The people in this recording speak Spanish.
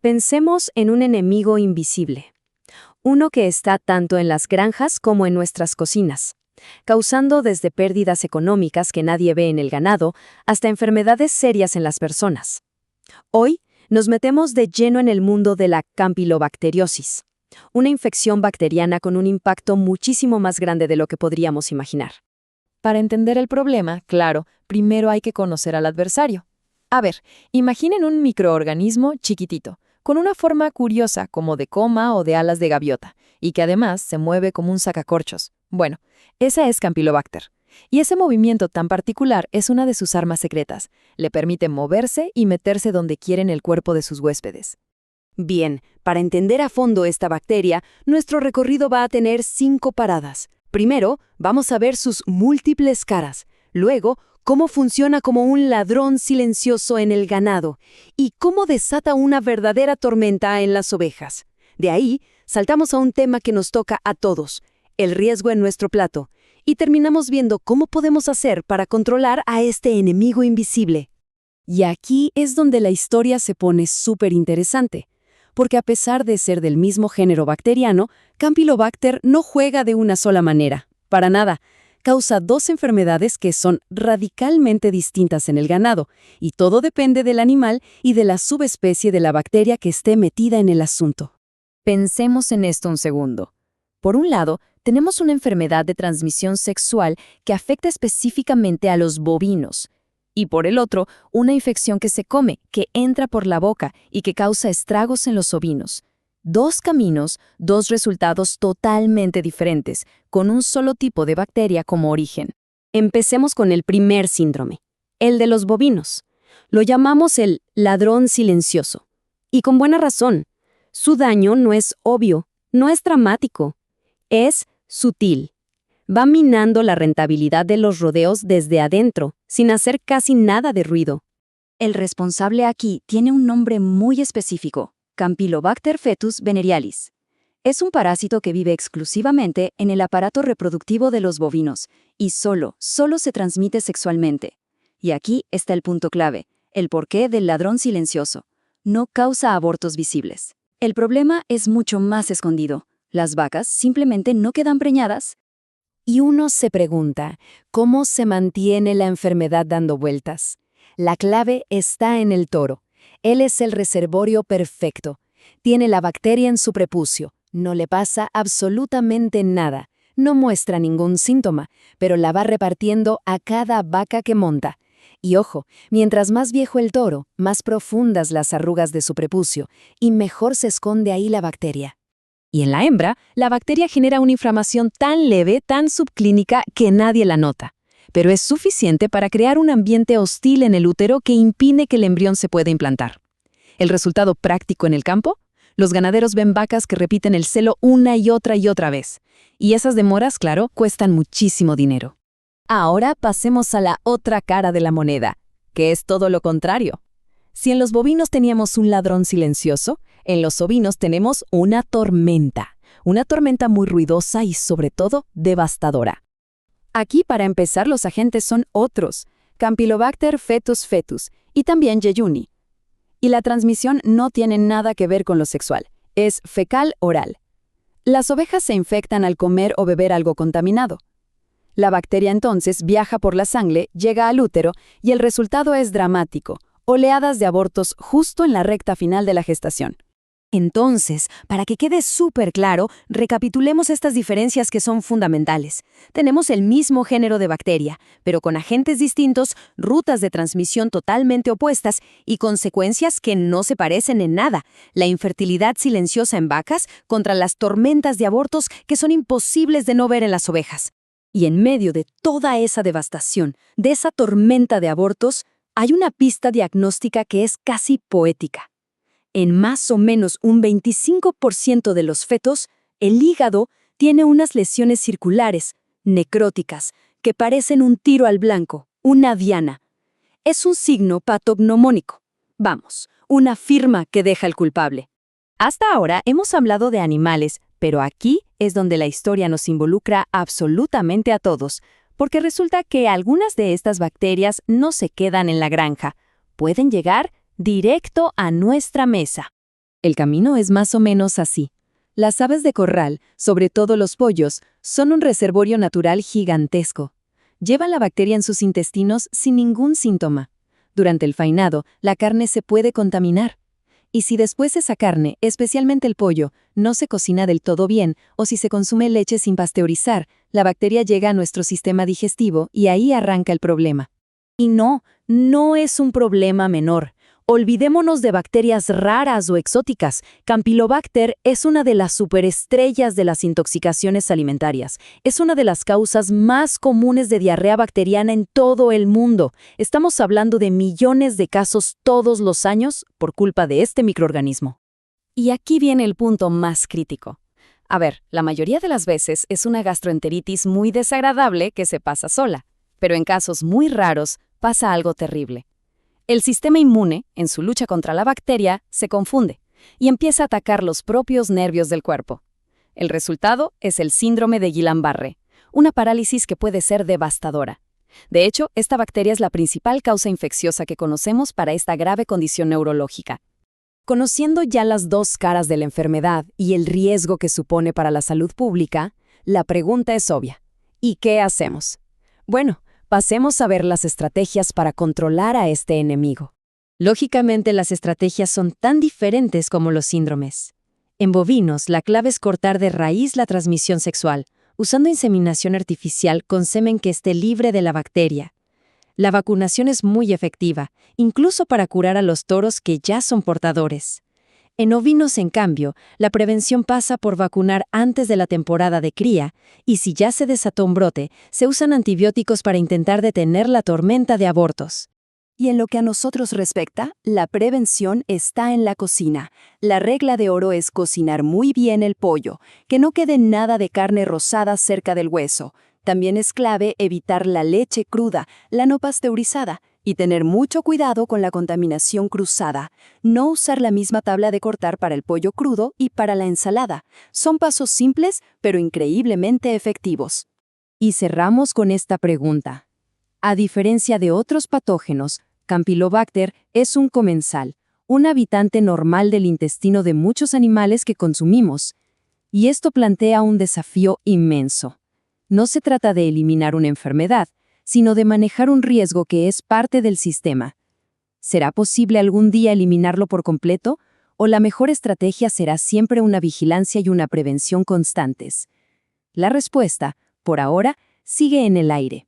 Pensemos en un enemigo invisible, uno que está tanto en las granjas como en nuestras cocinas, causando desde pérdidas económicas que nadie ve en el ganado hasta enfermedades serias en las personas. Hoy nos metemos de lleno en el mundo de la campylobacteriosis, una infección bacteriana con un impacto muchísimo más grande de lo que podríamos imaginar. Para entender el problema, claro, primero hay que conocer al adversario. A ver, imaginen un microorganismo chiquitito, con una forma curiosa como de coma o de alas de gaviota, y que además se mueve como un sacacorchos. Bueno, esa es Campylobacter. Y ese movimiento tan particular es una de sus armas secretas. Le permite moverse y meterse donde quiere en el cuerpo de sus huéspedes. Bien, para entender a fondo esta bacteria, nuestro recorrido va a tener 5 paradas. Primero, vamos a ver sus múltiples caras. Luego, cómo funciona como un ladrón silencioso en el ganado y cómo desata una verdadera tormenta en las ovejas. De ahí, saltamos a un tema que nos toca a todos, el riesgo en nuestro plato, y terminamos viendo cómo podemos hacer para controlar a este enemigo invisible. Y aquí es donde la historia se pone súper interesante, porque a pesar de ser del mismo género bacteriano, Campylobacter no juega de una sola manera, para nada. Causa 2 enfermedades que son radicalmente distintas en el ganado, y todo depende del animal y de la subespecie de la bacteria que esté metida en el asunto. Pensemos en esto un segundo. Por un lado, tenemos una enfermedad de transmisión sexual que afecta específicamente a los bovinos. Y por el otro, una infección que se come, que entra por la boca y que causa estragos en los ovinos. 2 caminos, 2 resultados totalmente diferentes, con un solo tipo de bacteria como origen. Empecemos con el primer síndrome, el de los bovinos. Lo llamamos el ladrón silencioso. Y con buena razón. Su daño no es obvio, no es dramático, es sutil. Va minando la rentabilidad de los rodeos desde adentro, sin hacer casi nada de ruido. El responsable aquí tiene un nombre muy específico: Campylobacter fetus venerealis. Es un parásito que vive exclusivamente en el aparato reproductivo de los bovinos y solo se transmite sexualmente. Y aquí está el punto clave, el porqué del ladrón silencioso. No causa abortos visibles. El problema es mucho más escondido. Las vacas simplemente no quedan preñadas. Y uno se pregunta, ¿cómo se mantiene la enfermedad dando vueltas? La clave está en el toro. Él es el reservorio perfecto. Tiene la bacteria en su prepucio. No le pasa absolutamente nada. No muestra ningún síntoma, pero la va repartiendo a cada vaca que monta. Y ojo, mientras más viejo el toro, más profundas las arrugas de su prepucio, y mejor se esconde ahí la bacteria. Y en la hembra, la bacteria genera una inflamación tan leve, tan subclínica, que nadie la nota. Pero es suficiente para crear un ambiente hostil en el útero que impide que el embrión se pueda implantar. ¿El resultado práctico en el campo? Los ganaderos ven vacas que repiten el celo una y otra vez. Y esas demoras, claro, cuestan muchísimo dinero. Ahora pasemos a la otra cara de la moneda, que es todo lo contrario. Si en los bovinos teníamos un ladrón silencioso, en los ovinos tenemos una tormenta muy ruidosa y sobre todo devastadora. Aquí para empezar los agentes son otros, Campylobacter fetus fetus y también Yeyuni. Y la transmisión no tiene nada que ver con lo sexual, es fecal-oral. Las ovejas se infectan al comer o beber algo contaminado. La bacteria entonces viaja por la sangre, llega al útero y el resultado es dramático, oleadas de abortos justo en la recta final de la gestación. Entonces, para que quede súper claro, recapitulemos estas diferencias que son fundamentales. Tenemos el mismo género de bacteria, pero con agentes distintos, rutas de transmisión totalmente opuestas y consecuencias que no se parecen en nada. La infertilidad silenciosa en vacas contra las tormentas de abortos que son imposibles de no ver en las ovejas. Y en medio de toda esa devastación, de esa tormenta de abortos, hay una pista diagnóstica que es casi poética. En más o menos un 25% de los fetos, el hígado tiene unas lesiones circulares, necróticas, que parecen un tiro al blanco, una diana. Es un signo patognomónico. Vamos, una firma que deja al culpable. Hasta ahora hemos hablado de animales, pero aquí es donde la historia nos involucra absolutamente a todos, porque resulta que algunas de estas bacterias no se quedan en la granja, pueden llegar directo a nuestra mesa. El camino es más o menos así. Las aves de corral, sobre todo los pollos, son un reservorio natural gigantesco. Llevan la bacteria en sus intestinos sin ningún síntoma. Durante el faenado, la carne se puede contaminar. Y si después esa carne, especialmente el pollo, no se cocina del todo bien o si se consume leche sin pasteurizar, la bacteria llega a nuestro sistema digestivo y ahí arranca el problema. Y no es un problema menor. Olvidémonos de bacterias raras o exóticas. Campylobacter es una de las superestrellas de las intoxicaciones alimentarias. Es una de las causas más comunes de diarrea bacteriana en todo el mundo. Estamos hablando de millones de casos todos los años por culpa de este microorganismo. Y aquí viene el punto más crítico. A ver, la mayoría de las veces es una gastroenteritis muy desagradable que se pasa sola, pero en casos muy raros pasa algo terrible. El sistema inmune, en su lucha contra la bacteria, se confunde y empieza a atacar los propios nervios del cuerpo. El resultado es el síndrome de Guillain-Barré, una parálisis que puede ser devastadora. De hecho, esta bacteria es la principal causa infecciosa que conocemos para esta grave condición neurológica. Conociendo ya las dos caras de la enfermedad y el riesgo que supone para la salud pública, la pregunta es obvia. ¿Y qué hacemos? Bueno, pasemos a ver las estrategias para controlar a este enemigo. Lógicamente, las estrategias son tan diferentes como los síndromes. En bovinos, la clave es cortar de raíz la transmisión sexual, usando inseminación artificial con semen que esté libre de la bacteria. La vacunación es muy efectiva, incluso para curar a los toros que ya son portadores. En ovinos, en cambio, la prevención pasa por vacunar antes de la temporada de cría, y si ya se desató un brote, se usan antibióticos para intentar detener la tormenta de abortos. Y en lo que a nosotros respecta, la prevención está en la cocina. La regla de oro es cocinar muy bien el pollo, que no quede nada de carne rosada cerca del hueso. También es clave evitar la leche cruda, la no pasteurizada, y tener mucho cuidado con la contaminación cruzada. No usar la misma tabla de cortar para el pollo crudo y para la ensalada. Son pasos simples, pero increíblemente efectivos. Y cerramos con esta pregunta. A diferencia de otros patógenos, Campylobacter es un comensal, un habitante normal del intestino de muchos animales que consumimos. Y esto plantea un desafío inmenso. No se trata de eliminar una enfermedad, sino de manejar un riesgo que es parte del sistema. ¿Será posible algún día eliminarlo por completo? ¿O la mejor estrategia será siempre una vigilancia y una prevención constantes? La respuesta, por ahora, sigue en el aire.